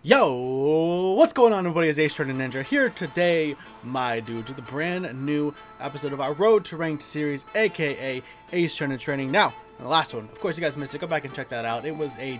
Yo, what's going on, everybody? It's Ace Trainer Ninja here today, my dudes, with a brand new episode of our Road to Ranked series, aka Ace Trainer Training. Now, the last one, of course, you guys missed it. Go back and check that out. It was a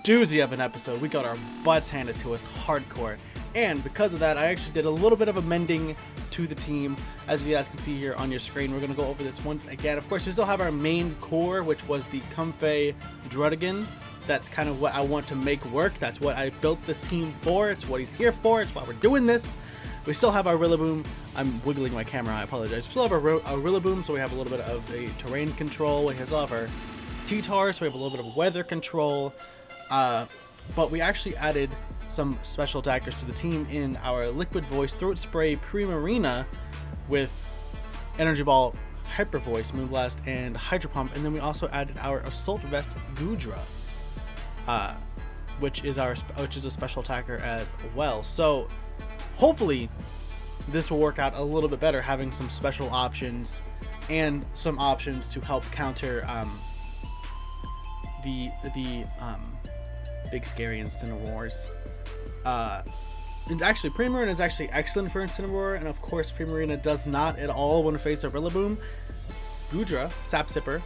doozy of an episode. We got our butts handed to us hardcore, and because of that, I actually did a little bit of amending to the team. As you guys can see here on your screen, we're gonna go over this once again. Of course, we still have our main core, which was the Comfey Drudigan. That's kind of what I want to make work. That's what I built this team for. It's what he's here for. It's why we're doing this. We still have our Rillaboom. I'm wiggling my camera. I apologize. We still have our Rillaboom, so we have a little bit of a terrain control. We still have our T-Tar, so we have a little bit of weather control. But we actually added some special attackers to the team in our Liquid Voice Throat Spray Primarina with Energy Ball, Hyper Voice, Moonblast, and Hydro Pump. And then we also added our Assault Vest Goodra. Which is a special attacker as well. So hopefully this will work out a little bit better, having some special options and some options to help counter the big scary Incineroars. And actually, Primarina is actually excellent for Incineroar, and of course Primarina does not at all want to face a Rillaboom. Goodra, Sap Sipper,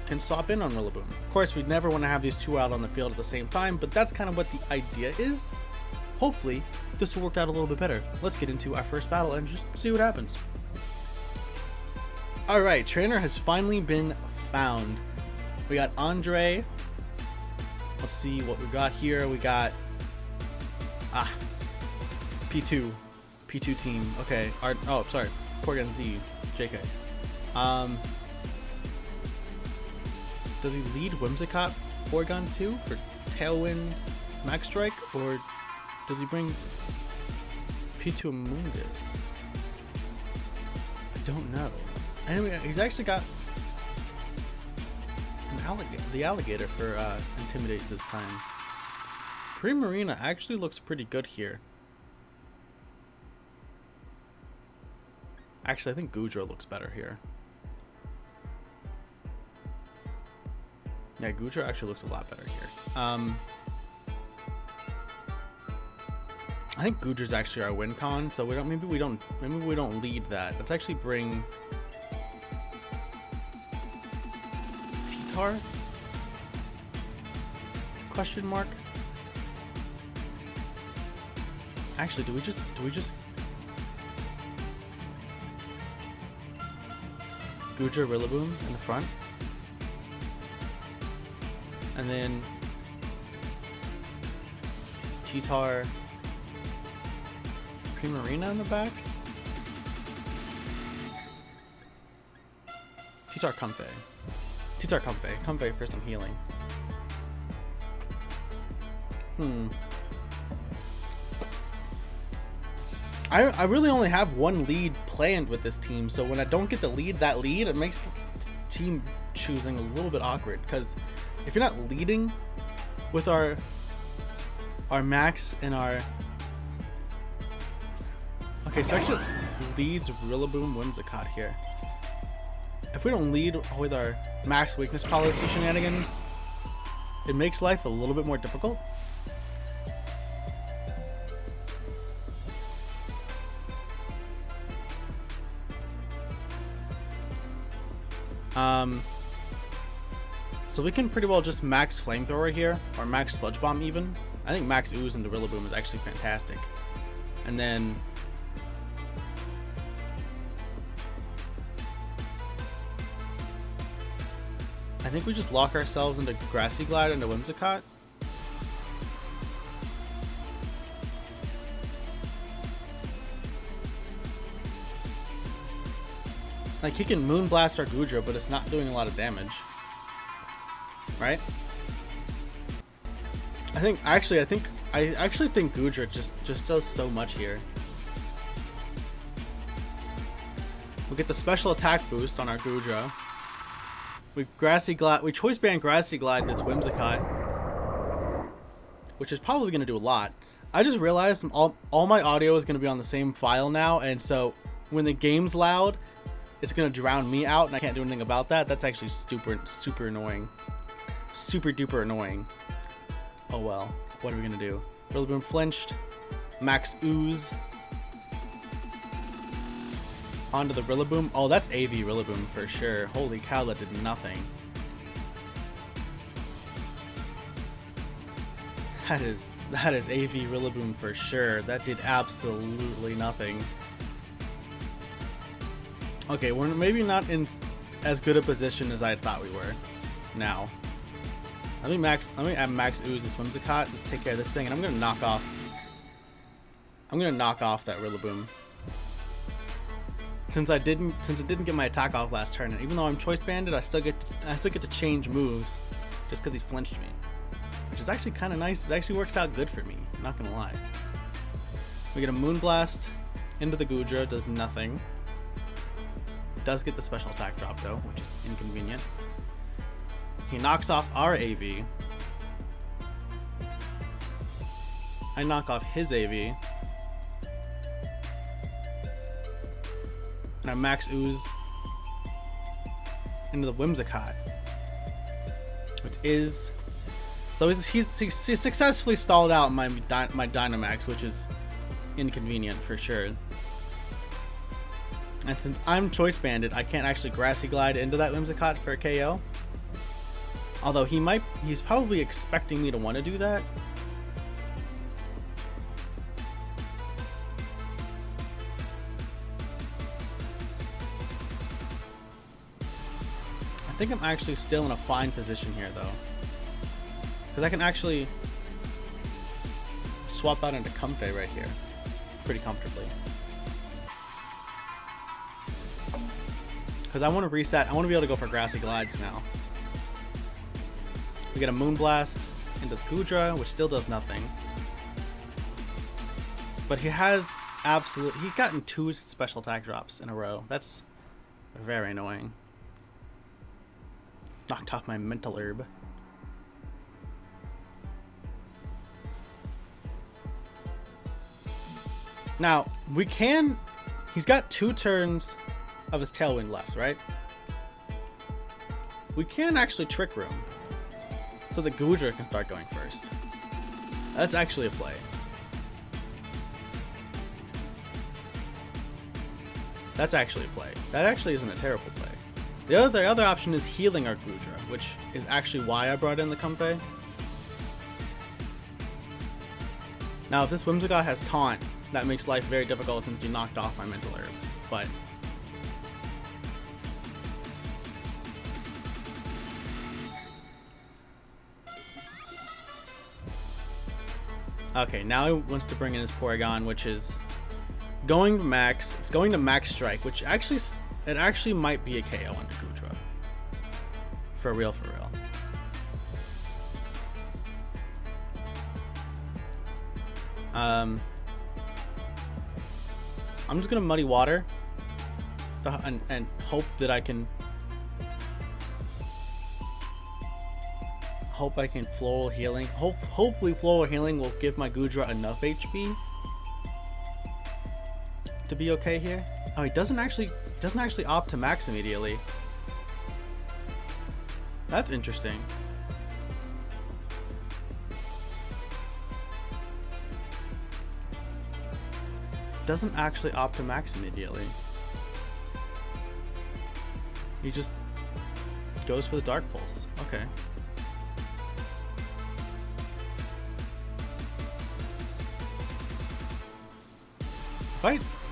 can swap in on Rillaboom. Of course, we'd never want to have these two out on the field at the same time, but that's kind of what the idea is. Hopefully, this will work out a little bit better. Let's get into our first battle and just see what happens. Alright, trainer has finally been found. We got Andre. Let's see what we got here. We got P2 team. Okay. Oh, sorry. Porygon Z. JK. Does he lead Whimsicott Porygon 2 for Tailwind Max Strike, or does he bring P2 Amoonguss? I don't know. Anyway, he's actually got the alligator for Intimidates this time. Primarina actually looks pretty good here. Actually, I think Goodra looks better here. Yeah, Goodra actually looks a lot better here. I think Goodra's actually our win con, so maybe we don't lead that. Let's actually bring T-Tar? Question mark. Actually, do we just Goodra Rillaboom in the front? And then T-Tar Primarina in the back. T-Tar Comfey. T-Tar Comfey. Comfey for some healing. I really only have one lead planned with this team, so when I don't get to lead that lead, it makes the team choosing a little bit awkward, because if you're not leading with our Max and our... Okay, so actually leads Rillaboom Whimsicott here. If we don't lead with our Max Weakness Policy shenanigans, it makes life a little bit more difficult. So we can pretty well just max Flamethrower here, or max Sludge Bomb even. I think max Ooze into Rillaboom is actually fantastic. And then I think we just lock ourselves into Grassy Glide into Whimsicott. Like, he can Moonblast our Goodra, but it's not doing a lot of damage. Right? I actually think Goodra just does so much here. We get the special attack boost on our Goodra. We choice band Grassy Glide this Whimsicott, which is probably going to do a lot. I just realized all my audio is going to be on the same file now, and so when the game's loud, it's going to drown me out, and I can't do anything about that. That's actually super annoying. Super duper annoying. Oh well, what are we going to do? Rillaboom flinched. Max Ooze onto the Rillaboom. Oh, that's AV Rillaboom for sure. Holy cow, that did nothing. That is AV Rillaboom for sure. That did absolutely nothing. Okay, we're maybe not in as good a position as I thought we were. Now, let me add Max Ooze this Whimsicott. Let's take care of this thing, and I'm gonna knock off that Rillaboom. Since it didn't get my attack off last turn, and even though I'm choice banded, I still get to change moves just because he flinched me, which is actually kind of nice. It actually works out good for me. I'm not gonna lie. We get a Moonblast into the Goodra, does nothing. It does get the special attack drop though, which is inconvenient. He knocks off our AV. I knock off his AV. And I Max Ooze into the Whimsicott, which is so he's successfully stalled out my Dynamax, which is inconvenient for sure. And since I'm choice banded, I can't actually Grassy Glide into that Whimsicott for a KO. Although he's probably expecting me to want to do that. I think I'm actually still in a fine position here though, because I can actually swap out into Comfey right here pretty comfortably. Because I want to reset. I want to be able to go for Grassy Glides now. We get a Moonblast into the Goodra, which still does nothing. But he's gotten 2 special attack drops in a row. That's very annoying. Knocked off my Mental Herb. Now, he's got 2 turns of his Tailwind left, right? We can actually Trick Room, so the Goodra can start going first. That's actually a play. That's actually a play. That actually isn't a terrible play. The other option is healing our Goodra, which is actually why I brought in the Comfey. Now, if this Whimsicott has Taunt, that makes life very difficult since you knocked off my Mental Herb. But okay, now he wants to bring in his Porygon, which is going to max. It's going to Max Strike, which actually might be a KO on Goodra. For real, for real. I'm just gonna Muddy Water and hope that I can Floral Healing. Hopefully Floral Healing will give my Goodra enough HP to be okay here. Oh, he doesn't actually opt to max immediately. That's interesting. Doesn't actually opt to max immediately. He just goes for the Dark Pulse. Okay.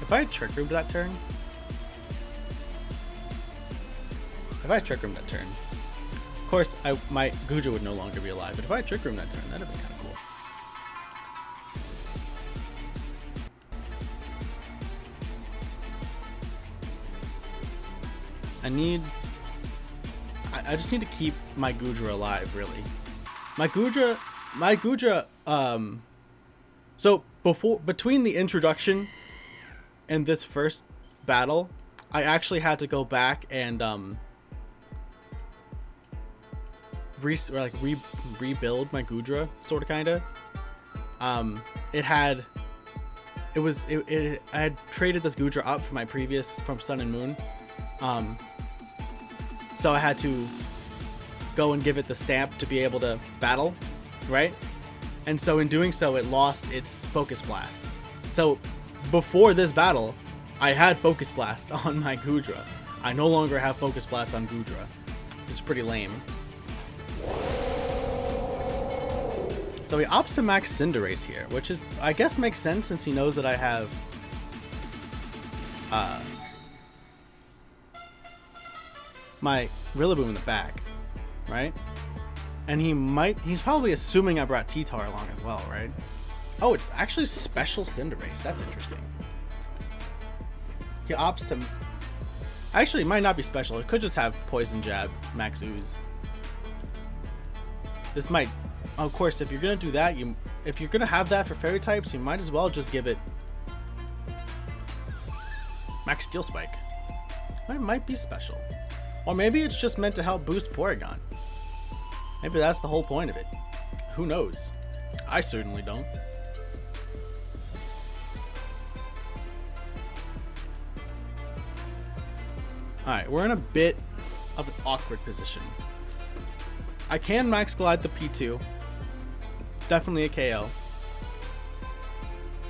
If I had Trick Room that turn, of course my Goodra would no longer be alive. But if I had Trick Room that turn, that'd have been kind of cool. I just need to keep my Goodra alive, really. My Goodra, so between the introduction and this first battle, I actually had to go back and rebuild my Goodra, sort of, kind of. I had traded this Goodra up from my previous, from Sun and Moon. So I had to go and give it the stamp to be able to battle, right? and so in doing so, it lost its Focus Blast. So before this battle, I had Focus Blast on my Goodra. I no longer have Focus Blast on Goodra. It's pretty lame. So he opts to max Cinderace here, which is, I guess, makes sense since he knows that I have my Rillaboom in the back, right? And he's probably assuming I brought T-Tar along as well, right? Oh, it's actually special Cinderace. That's interesting. He opts to... Actually, it might not be special. It could just have Poison Jab, Max Ooze. This might... Of course, if you're going to do that, if you're going to have that for Fairy types, you might as well just give it Max Steel Spike. It might be special. Or maybe it's just meant to help boost Porygon. Maybe that's the whole point of it. Who knows? I certainly don't. Alright, we're in a bit of an awkward position. I can Max Glide the P2. Definitely a KO.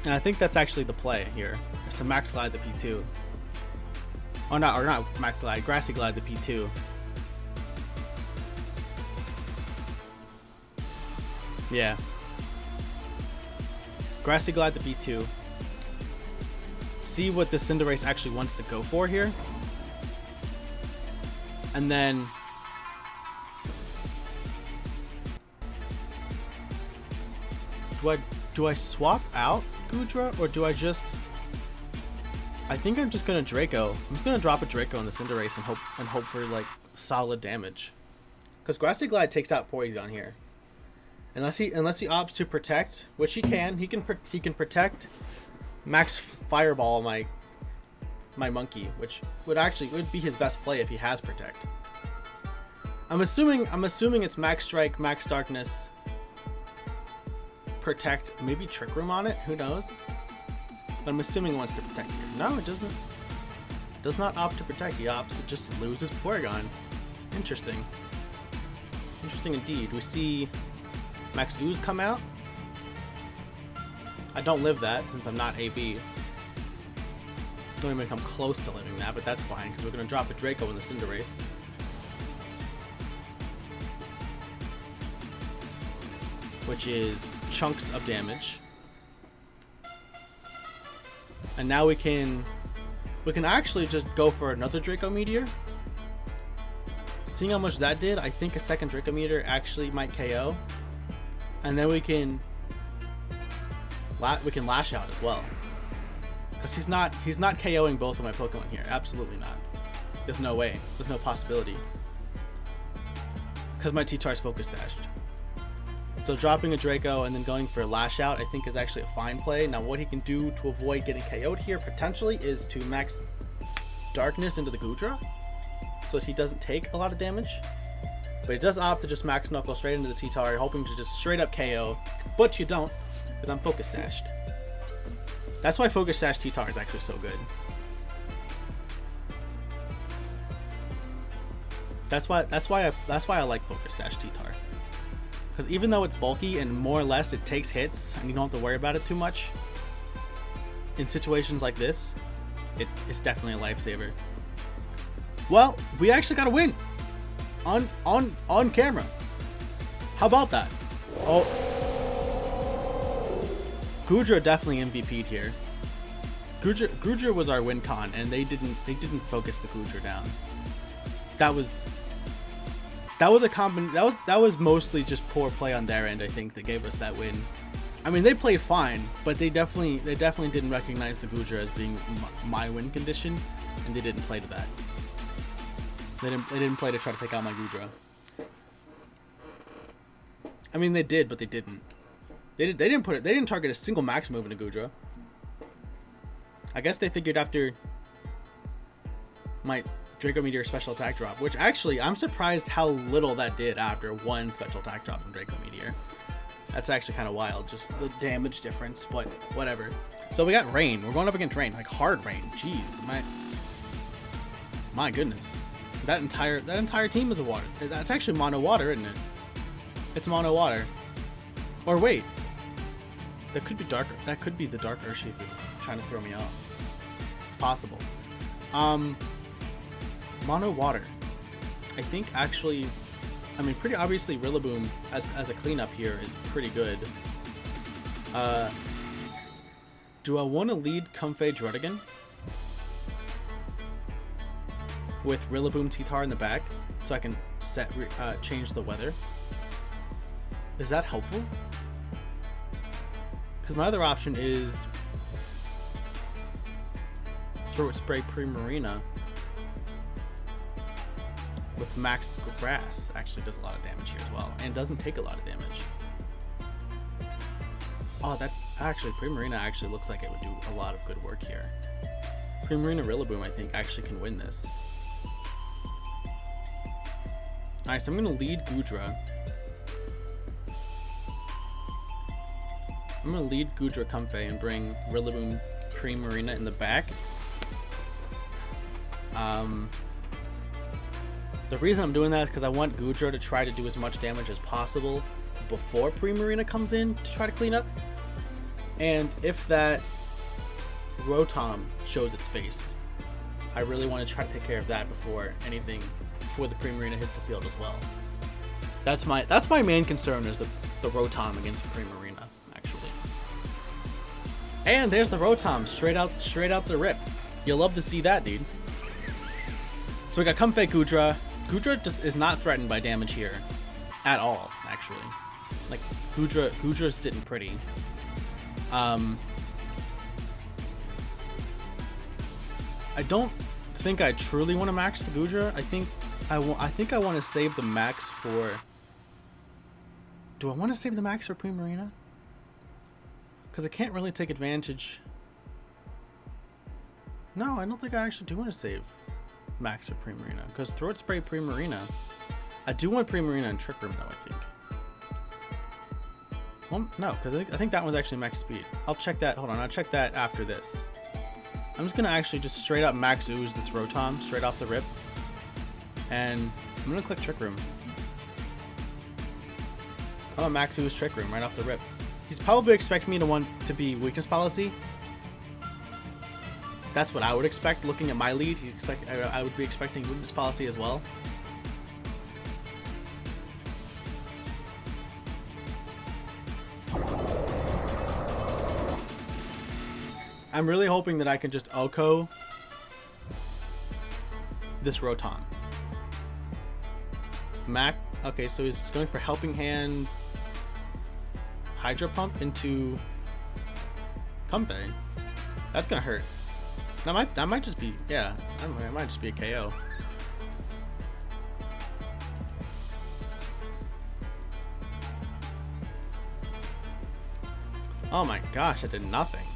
And I think that's actually the play here, is to Max Glide the P2. Oh, no, or not Max Glide, Grassy Glide the P2. Yeah. Grassy Glide the P2. See what the Cinderace actually wants to go for here. And then... Do I swap out Goodra, or do I just... I think I'm just gonna Draco. I'm just gonna drop a Draco in the Cinderace and hope for like solid damage. Because Grassy Glide takes out Porygon here. Unless he opts to protect, which he can. He can protect, Max Fireball my monkey, which would be his best play if he has protect. I'm assuming it's Max Strike, Max Darkness, protect, maybe Trick Room on it. Who knows? But I'm assuming he wants to protect here. No, it doesn't. It does not opt to protect. He opts to just lose his Porygon. Interesting. Interesting indeed. We see Max Ooze come out. I don't live that since I'm not AB. Don't even come close to living that, but that's fine because we're going to drop a Draco in the Cinderace. Which is chunks of damage. And now we can actually just go for another Draco Meteor. Seeing how much that did, I think a second Draco Meteor actually might KO. And then we can Lash Out as well. Because he's not KOing both of my Pokemon here. Absolutely not. There's no way. There's no possibility. Because my T-Tar's Focus Sashed. So dropping a Draco and then going for a Lash Out I think is actually a fine play. Now what he can do to avoid getting KO'd here potentially is to Max Darkness into the Goodra, so that he doesn't take a lot of damage. But he does opt to just Max Knuckle straight into the T-Tar, hoping to just straight up KO. But you don't, because I'm Focus Sashed. That's why Focus Sash T-Tar is actually so good. That's why I like Focus Sash T-Tar. Because even though it's bulky and more or less it takes hits and you don't have to worry about it too much, in situations like this, it's definitely a lifesaver. Well, we actually got a win on camera. How about that? Oh, Goodra definitely MVP'd here. Goodra was our win con, and they didn't focus the Goodra down. That was mostly just poor play on their end, I think, that gave us that win. I mean, they played fine, but they definitely didn't recognize the Goodra as being my win condition, and they didn't play to that. They didn't play to try to take out my Goodra. I mean, they did, but they didn't. They didn't target a single max move in a Goodra. I guess they figured after my Draco Meteor special attack drop, which actually I'm surprised how little that did after one special attack drop from Draco Meteor. That's actually kind of wild, just the damage difference, but whatever. So we got Rain. We're going up against Rain, like hard Rain. Jeez, my goodness. That entire team is a water. That's actually mono water, isn't it? It's mono water. Or wait, That could be dark. That could be the Dark Urshifu trying to throw me off. It's possible. Mono Water. I think actually, I mean, pretty obviously Rillaboom as a cleanup here is pretty good. Do I want to lead Comfey Druddigon with Rillaboom T-Tar in the back so I can change the weather? Is that helpful? Because my other option is Throat Spray Primarina with Max Grass. Actually does a lot of damage here as well, and doesn't take a lot of damage. Oh, that's actually Primarina actually looks like it would do a lot of good work here. Primarina Rillaboom, I think, actually can win this. Alright, so I'm going to lead Goodra. I'm going to lead Goodra Comfey and bring Rillaboom Primarina in the back. The reason I'm doing that is because I want Goodra to try to do as much damage as possible before Primarina comes in to try to clean up. And if that Rotom shows its face, I really want to try to take care of that before the Primarina hits the field as well. That's my main concern is the Rotom against Primarina, actually. And there's the Rotom straight out the rip. You'll love to see that, dude. So we got Comfey Goodra. Goodra just is not threatened by damage here at all, actually. Like Goodra's sitting pretty. I don't think I truly want to max the Goodra. I think I want to save the max for. Do I want to save the max for Primarina? Because I can't really take advantage. No, I don't think I actually do want to save max for Primarina. Because Throat Spray Primarina. I do want Primarina and Trick Room though, I think. Well, no, because I think that one's actually max speed. I'll check that. Hold on, I'll check that after this. I'm just gonna actually just straight up max ooze this Rotom straight off the rip, and I'm gonna click Trick Room. I'm gonna max ooze Trick Room right off the rip. He's probably expecting me to want to be Weakness Policy. That's what I would expect. Looking at my lead, I would be expecting Weakness Policy as well. I'm really hoping that I can just OHKO this Rotom. Okay, so he's going for Helping Hand, Hydro Pump into Comfey. That's gonna hurt. That might just be, yeah, it might just be a KO. Oh my gosh, I did nothing.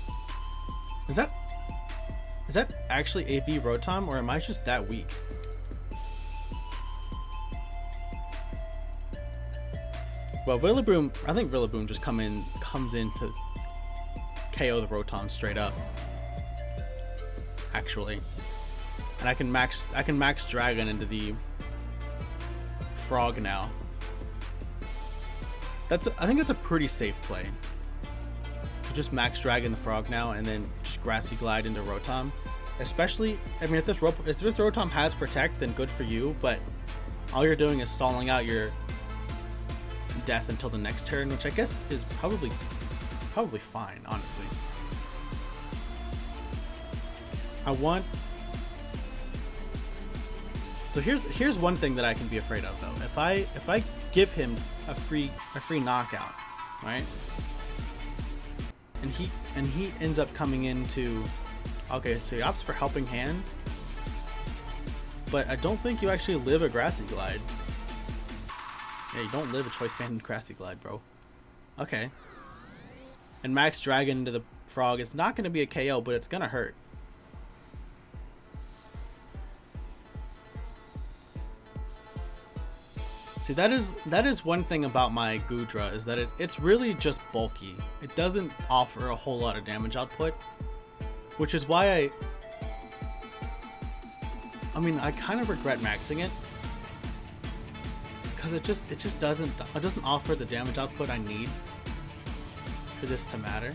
Is that actually AV Rotom, or am I just that weak? Well, Rillaboom, I think Rillaboom just comes in to KO the Rotom straight up. Actually, and I can max Dragon into the Frog now. I think that's a pretty safe play. Just max Dragon the Frog now, and then just Grassy Glide into Rotom. Especially, I mean, if this Rotom has Protect, then good for you, but all you're doing is stalling out your death until the next turn, which I guess is probably fine, honestly. So here's one thing that I can be afraid of though. If I give him a free knockout, right? And he ends up coming into, okay, so he opts for Helping Hand, but I don't think you actually live a Grassy Glide. Yeah, you don't live a Choice Band Grassy Glide, bro. Okay. And Max Dragon into the Frog is not going to be a KO, but it's going to hurt. See, that is one thing about my Goodra, is that it's really just bulky. It doesn't offer a whole lot of damage output, which is why I mean, I kind of regret maxing it, because it just doesn't offer the damage output I need for this to matter.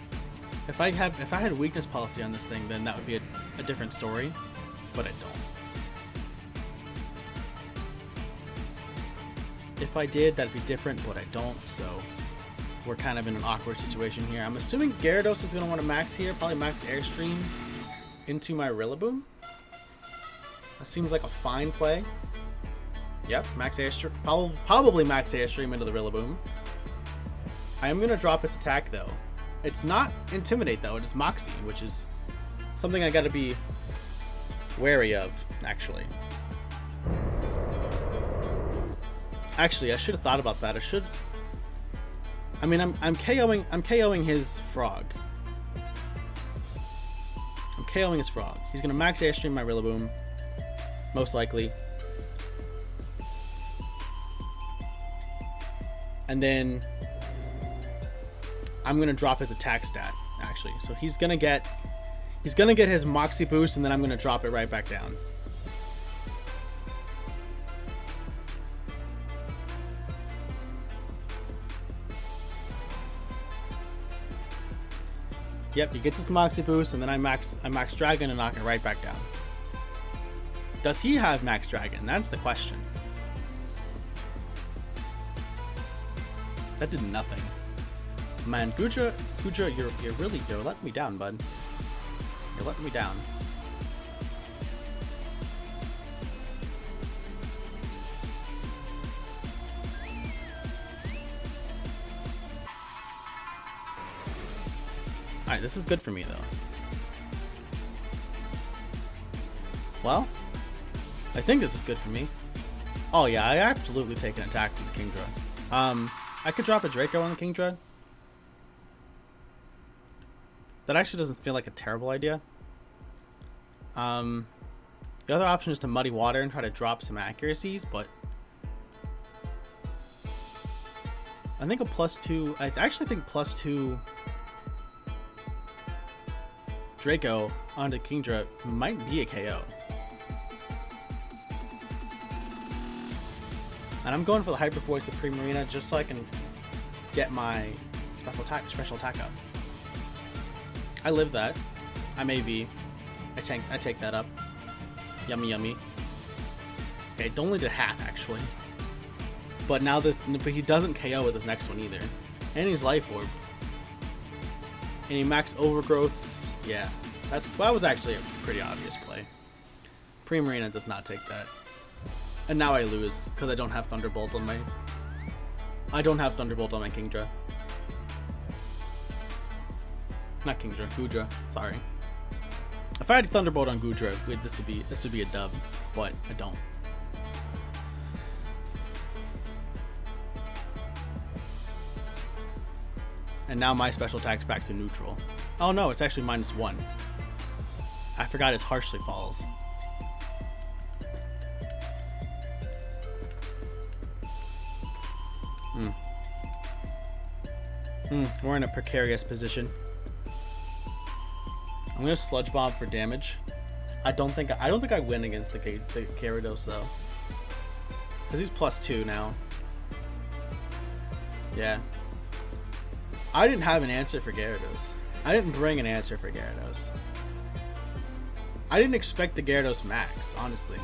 If I had weakness policy on this thing, then that would be a different story, but I don't. If I did, that'd be different, but I don't, so we're kind of in an awkward situation here. I'm assuming Gyarados is going to want to max here, probably max Airstream into my Rillaboom. That seems like a fine play. Yep, max Airstream, probably max Airstream into the Rillaboom. I am going to drop its attack, though. It's not Intimidate, though. It is Moxie, which is something I got to be wary of, actually. Actually, I should have thought about that. I mean, I'm KOing his Frog. I'm KOing his Frog. He's going to max Airstream my Rillaboom, most likely. And then I'm gonna drop his attack stat, actually. So he's gonna get his Moxie boost, and then I'm gonna drop it right back down. Yep, he gets his Moxie boost, and then I max Dragon and knock it right back down. Does he have max Dragon? That's the question. That did nothing. Man, Goodra, you're letting me down, bud. You're letting me down. Alright, this is good for me, though. Well, I think this is good for me. Oh yeah, I absolutely take an attack from the Kingdra. I could drop a Draco on the Kingdra. That actually doesn't feel like a terrible idea. The other option is to Muddy Water and try to drop some accuracies, but I think a +2. I actually think +2 Draco onto Kingdra might be a KO. And I'm going for the Hyper Voice of Primarina just so I can get my special attack up. I live that. I'm AV. I take that up. Yummy, yummy. Okay, it only did half actually. But now but he doesn't KO with this next one either. And he's Life Orb. And he max Overgrowths. Yeah, that was actually a pretty obvious play. Primarina does not take that. And now I lose because I don't have Thunderbolt on my. Kingdra. Not Kingdra, Goodra. Sorry. If I had Thunderbolt on Goodra, this would be a dub, but I don't. And now my special attack's back to neutral. Oh no, it's actually -1. I forgot it's Harshly Falls. We're in a precarious position. I'm gonna Sludge Bomb for damage. I don't think I win against the Gyarados though, because he's +2 now. Yeah. I didn't have an answer for Gyarados. I didn't bring an answer for Gyarados. I didn't expect the Gyarados max, honestly.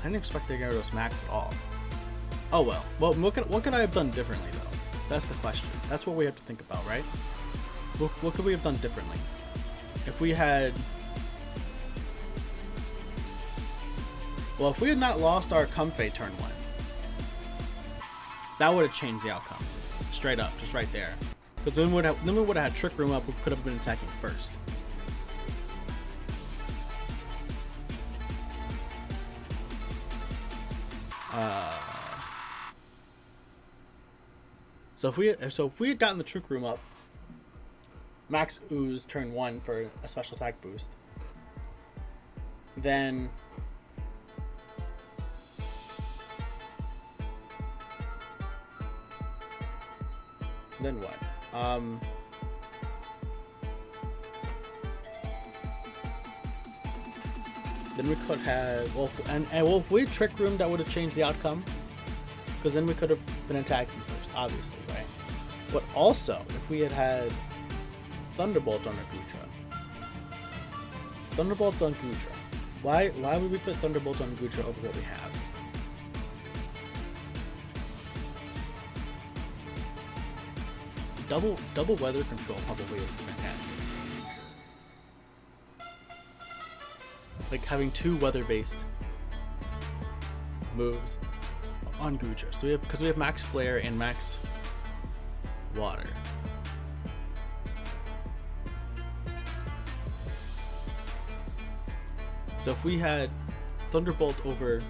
I didn't expect the Gyarados max at all. Oh well. Well, what could I have done differently though? That's the question. That's what we have to think about, right? What could we have done differently? If we had... Well, if we had not lost our Comfey turn 1, that would have changed the outcome. Straight up, just right there. Because then we would have had Trick Room up, we could have been attacking first. So if we had gotten the Trick Room up, max Ooze turn 1 for a special attack boost, then what? Then we could have if we had Trick Room, that would have changed the outcome, because then we could have been attacking first, obviously, right? But also, if we had Thunderbolt on our Goodra. Thunderbolt on Goodra. Why would we put Thunderbolt on Goodra over what we have? Double weather control probably is fantastic. Like having 2 weather-based moves on Goodra. So because we have max flare and max water. So if we had Thunderbolt over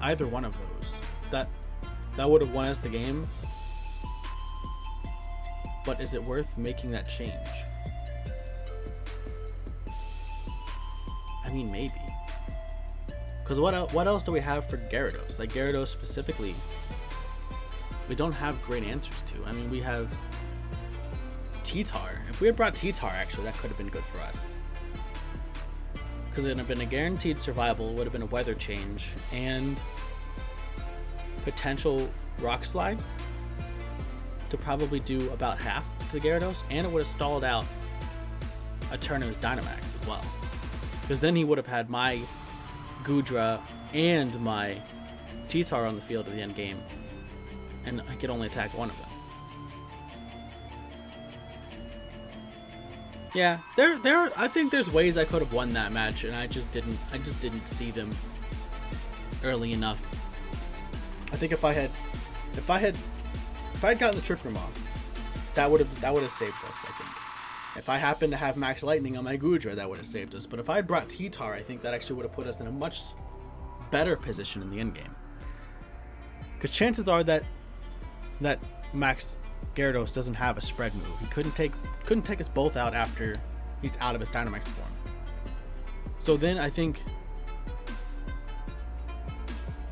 either one of those, that would have won us the game. But is it worth making that change? I mean, maybe. Because what else do we have for Gyarados? Like Gyarados specifically, we don't have great answers to. I mean, we have T-Tar. If we had brought T-Tar, actually, that could have been good for us. Because it would have been a guaranteed survival, would have been a weather change, and potential Rock Slide to probably do about half to the Gyarados, and it would have stalled out a turn of his Dynamax as well. Because then he would have had my Goodra and my T-Tar on the field at the end game, and I could only attack one of them. Yeah, I think there's ways I could have won that match, and I just didn't see them early enough. I think if I had gotten the Trick Room off, that would have saved us, I think. If I happened to have Max Lightning on my Goodra, that would have saved us. But if I had brought T-Tar, I think that actually would have put us in a much better position in the end game. Because chances are that Max Gyarados doesn't have a spread move. He couldn't take us both out after he's out of his Dynamax form. So then I think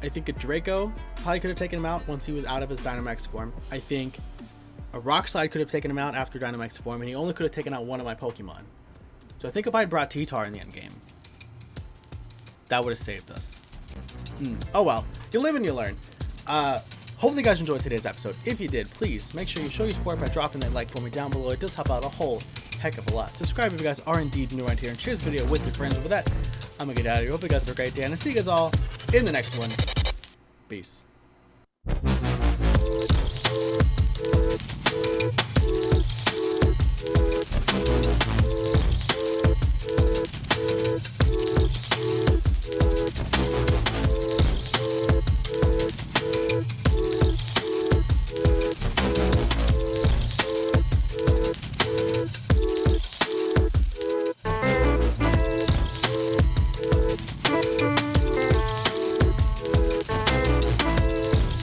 a Draco probably could have taken him out once he was out of his Dynamax form. I think a Rock Slide could have taken him out after Dynamax form, and he only could have taken out one of my Pokemon. So I think if I had brought T-Tar in the end game, that would have saved us. Oh well, you live and you learn. Hopefully you guys enjoyed today's episode. If you did, please make sure you show your support by dropping that like for me down below. It does help out a whole heck of a lot. Subscribe if you guys are indeed new around here, and share this video with your friends. With that, I'm gonna get out of here. Hope you guys have a great day, and I'll see you guys all in the next one. Peace.